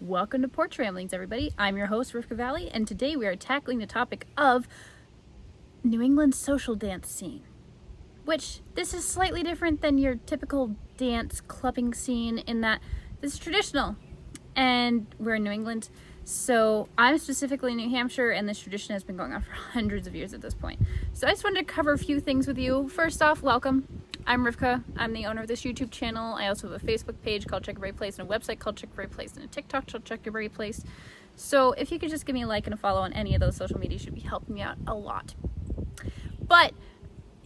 Welcome to Porch Ramblings, everybody. I'm your host, Rivka Valley, and today we are tackling the topic of New England's social dance scene. Which, this is slightly different than your typical dance clubbing scene in that this is traditional, and we're in New England. So I'm specifically in New Hampshire, and this tradition has been going on for hundreds of years at this point. So I just wanted to cover a few things with you. First off, welcome. I'm Rivka. I'm the owner of this YouTube channel. I also have a Facebook page called Check Your Very Place and a website called Check Your Very Place and a TikTok called Check Your Very Place. So if you could just give me a like and a follow on any of those social media, you should be helping me out a lot. But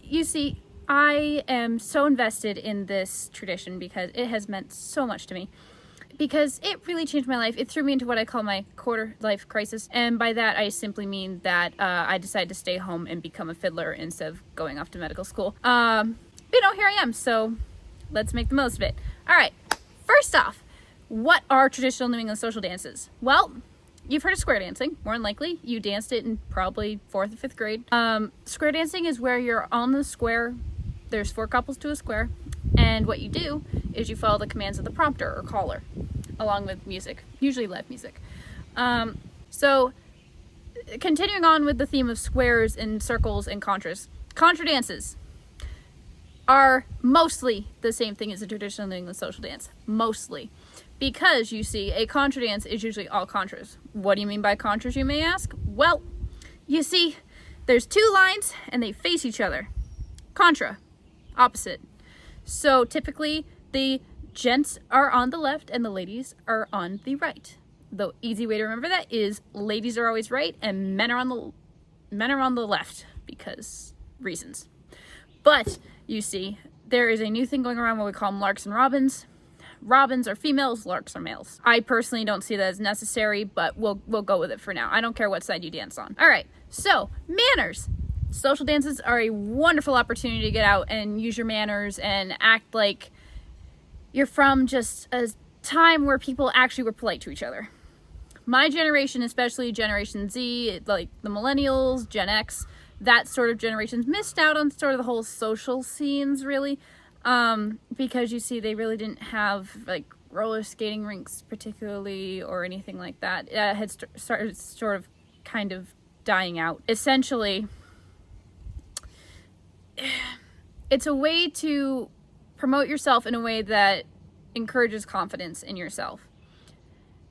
you see, I am so invested in this tradition because it has meant so much to me. Because it really changed my life. It threw me into what I call my quarter-life crisis. And by that, I simply mean that I decided to stay home and become a fiddler instead of going off to medical school. Here I am, so let's make the most of it. All right, first off, what are traditional New England social dances? Well, you've heard of square dancing, more than likely. You danced it in probably 4th or 5th grade. Square dancing is where you're on the square. There's 4 couples to a square. And what you do is you follow the commands of the prompter or caller, along with music, usually live music. So continuing on with the theme of squares and circles and contras. Contra dances are mostly the same thing as a traditional New England social dance. Mostly. Because, you see, a contra dance is usually all contras. What do you mean by contras, you may ask? Well, you see, there's 2 lines and they face each other. Contra. Opposite. So typically, the gents are on the left and the ladies are on the right. The easy way to remember that is ladies are always right and men are on the left because reasons. But you see, there is a new thing going around what we call them larks and robins. Robins are females, larks are males. I personally don't see that as necessary, but we'll go with it for now. I don't care what side you dance on. All right, so manners. Social dances are a wonderful opportunity to get out and use your manners and act like you're from just a time where people actually were polite to each other. My generation, especially Generation Z, like the millennials, Gen X, that sort of generations missed out on sort of the whole social scenes, really, because you see, they really didn't have like roller skating rinks particularly or anything like that. It had started sort of kind of dying out. Essentially, it's a way to promote yourself in a way that encourages confidence in yourself.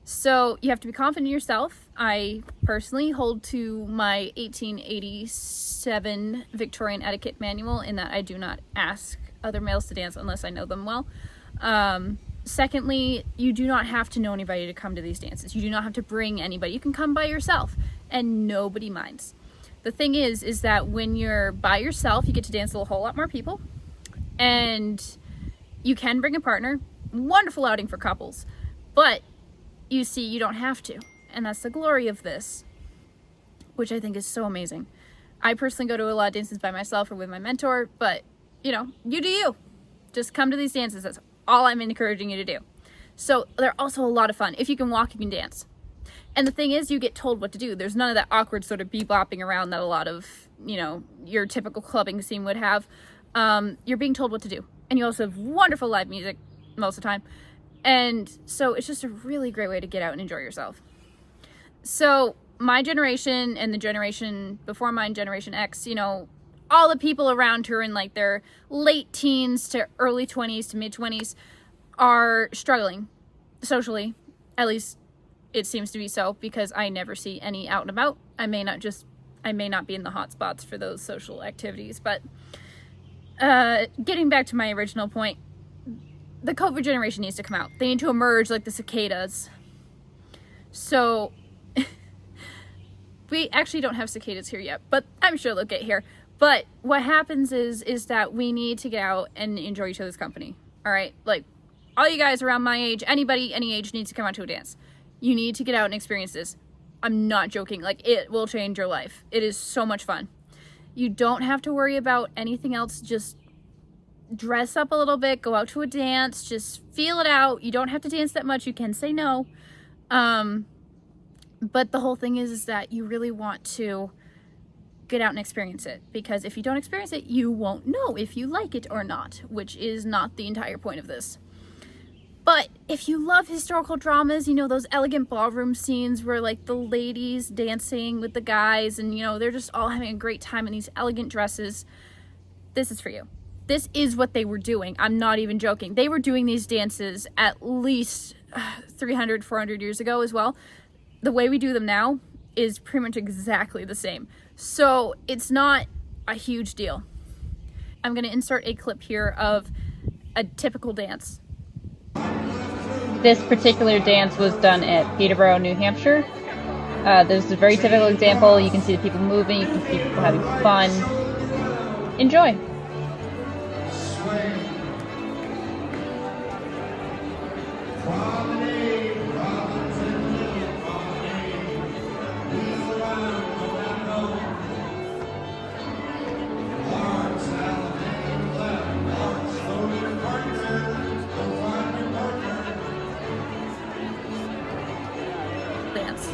So you have to be confident in yourself. I personally hold to my 1887 Victorian etiquette manual in that I do not ask other males to dance unless I know them well. Secondly, you do not have to know anybody to come to these dances. You do not have to bring anybody. You can come by yourself and nobody minds. The thing is that when you're by yourself, you get to dance with a whole lot more people. And you can bring a partner. Wonderful outing for couples. But you see, you don't have to. And that's the glory of this, which I think is so amazing. I personally go to a lot of dances by myself or with my mentor, but, you do you. Just come to these dances. That's all I'm encouraging you to do. So they're also a lot of fun. If you can walk, you can dance. And the thing is, you get told what to do. There's none of that awkward sort of bebopping around that a lot of, your typical clubbing scene would have. You're being told what to do. And you also have wonderful live music most of the time. And so it's just a really great way to get out and enjoy yourself. So my generation and the generation before mine, Generation X, all the people around who are in like their late teens to early 20s to mid 20s are struggling socially. At least it seems to be so, because I never see any out and about. I may not be in the hot spots for those social activities, but getting back to my original point, the COVID generation needs to come out. They need to emerge like the cicadas. So we actually don't have cicadas here yet, but I'm sure they'll get here. But what happens is that we need to get out and enjoy each other's company. All right? Like, all you guys around my age, anybody, any age, needs to come out to a dance. You need to get out and experience this. I'm not joking. Like, it will change your life. It is so much fun. You don't have to worry about anything else. Just dress up a little bit, go out to a dance, just feel it out. You don't have to dance that much. You can say no. But the whole thing is that you really want to get out and experience it, because if you don't experience it, you won't know if you like it or not, which is not the entire point of this. But if you love historical dramas, you know, those elegant ballroom scenes where like the ladies dancing with the guys and, you know, they're just all having a great time in these elegant dresses, this is for you. This is what they were doing. I'm not even joking. They were doing these dances at least 300, 400 years ago as well. The way we do them now is pretty much exactly the same. So it's not a huge deal. I'm going to insert a clip here of a typical dance. This particular dance was done at Peterborough, New Hampshire. This is a very typical example. You can see the people moving, you can see people having fun. Enjoy. Dance.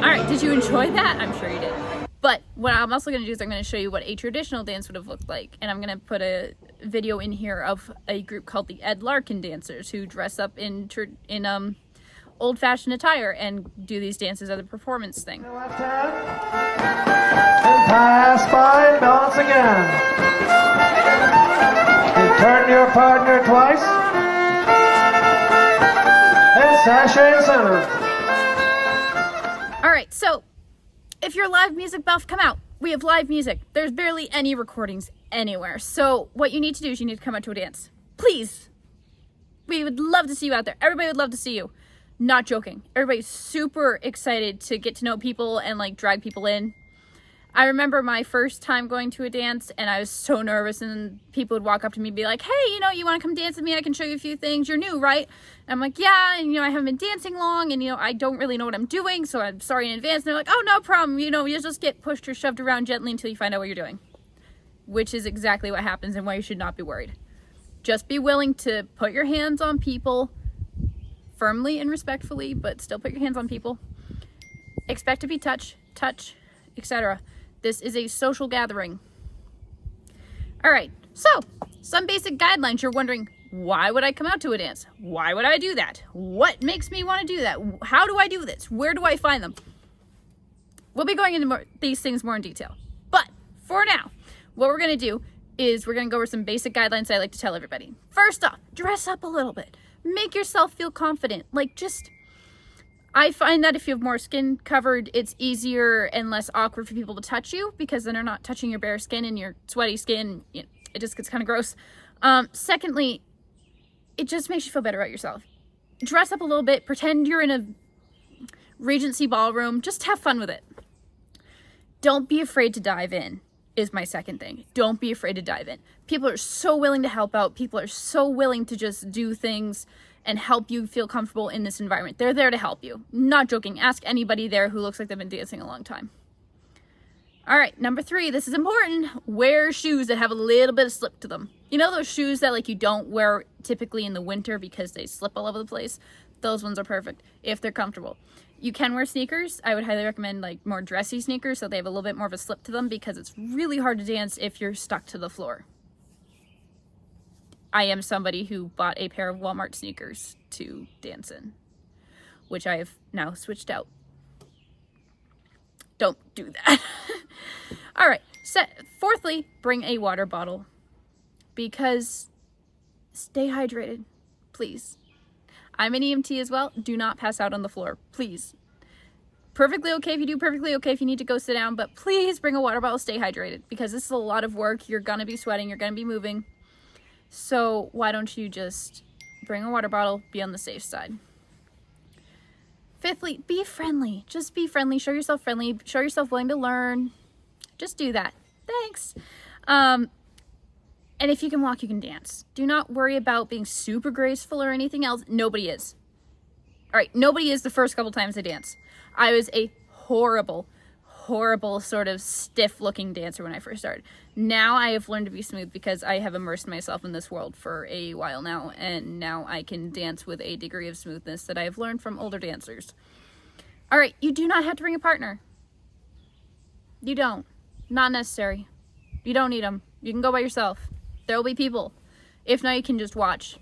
Alright, did you enjoy that? I'm sure you did. But what I'm also going to do is I'm going to show you what a traditional dance would have looked like. And I'm going to put a video in here of a group called the Ed Larkin Dancers who dress up in old-fashioned attire and do these dances as a performance thing. Left hand. And pass by, balance again. You turn your partner twice. And sashay center. Alright, so if you're a live music buff, come out. We have live music. There's barely any recordings anywhere. So what you need to do is you need to come out to a dance. Please. We would love to see you out there. Everybody would love to see you. Not joking. Everybody's super excited to get to know people and like drag people in. I remember my first time going to a dance and I was so nervous, and people would walk up to me and be like, hey, you know, you want to come dance with me? I can show you a few things. You're new, right? And I'm like, yeah, and you know, I haven't been dancing long, and you know, I don't really know what I'm doing, so I'm sorry in advance. And they're like, oh, no problem. You know, you just get pushed or shoved around gently until you find out what you're doing. Which is exactly what happens and why you should not be worried. Just be willing to put your hands on people firmly and respectfully, but still put your hands on people. Expect to be touched, etc. This is a social gathering. All right, so some basic guidelines. You're wondering, why would I come out to a dance? Why would I do that? What makes me want to do that? How do I do this? Where do I find them? We'll be going into these things more in detail. But for now, what we're going to do is we're going to go over some basic guidelines I like to tell everybody. First off, dress up a little bit. Make yourself feel confident. I find that if you have more skin covered, it's easier and less awkward for people to touch you, because then they're not touching your bare skin and your sweaty skin. You know, it just gets kind of gross. Secondly, it just makes you feel better about yourself. Dress up a little bit. Pretend you're in a Regency ballroom. Just have fun with it. Don't be afraid to dive in, is my second thing. Don't be afraid to dive in. People are so willing to help out. People are so willing to just do things and help you feel comfortable in this environment. They're there to help you. Not joking. Ask anybody there who looks like they've been dancing a long time. All right, number 3, this is important. Wear shoes that have a little bit of slip to them. You know those shoes that like you don't wear typically in the winter because they slip all over the place? Those ones are perfect if they're comfortable. You can wear sneakers. I would highly recommend like more dressy sneakers so they have a little bit more of a slip to them, because it's really hard to dance if you're stuck to the floor. I am somebody who bought a pair of Walmart sneakers to dance in, which I have now switched out. Don't do that. All right. Fourthly, bring a water bottle, because stay hydrated, please. I'm an EMT as well. Do not pass out on the floor, please. Perfectly okay if you do, perfectly okay if you need to go sit down, but please bring a water bottle, stay hydrated, because this is a lot of work. You're gonna be sweating, you're gonna be moving. So why don't you just bring a water bottle, be on the safe side. Fifthly, be friendly. Just be friendly. Show yourself friendly. Show yourself willing to learn. Just do that. Thanks. And if you can walk, you can dance. Do not worry about being super graceful or anything else. Nobody is. All right, nobody is the first couple times I dance. I was a horrible sort of stiff-looking dancer when I first started. Now I have learned to be smooth because I have immersed myself in this world for a while now, and now I can dance with a degree of smoothness that I have learned from older dancers. All right, you do not have to bring a partner. You don't. Not necessary. You don't need them. You can go by yourself. There will be people. If not, you can just watch.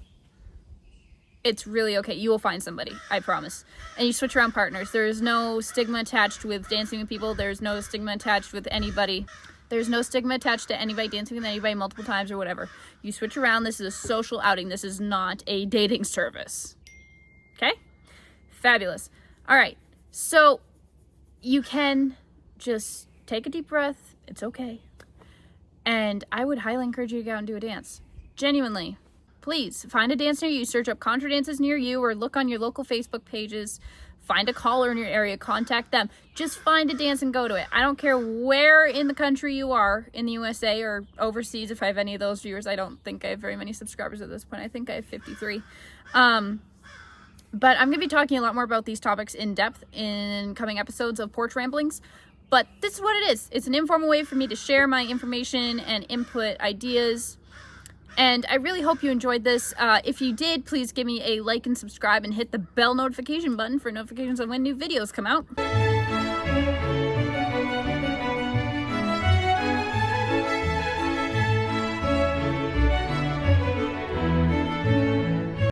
It's really okay. You will find somebody, I promise. And you switch around partners. There's no stigma attached with dancing with people. There's no stigma attached with anybody. There's no stigma attached to anybody dancing with anybody multiple times or whatever. You switch around. This is a social outing. This is not a dating service. Okay? Fabulous. All right. So you can just take a deep breath. It's okay. And I would highly encourage you to go out and do a dance. Genuinely. Please find a dance near you. Search up contra dances near you or look on your local Facebook pages. Find a caller in your area. Contact them. Just find a dance and go to it. I don't care where in the country you are, in the USA or overseas. If I have any of those viewers, I don't think I have very many subscribers at this point. I think I have 53. But I'm going to be talking a lot more about these topics in depth in coming episodes of Porch Ramblings. But this is what it is. It's an informal way for me to share my information and input ideas. And I really hope you enjoyed this. If you did, please give me a like and subscribe and hit the bell notification button for notifications on when new videos come out.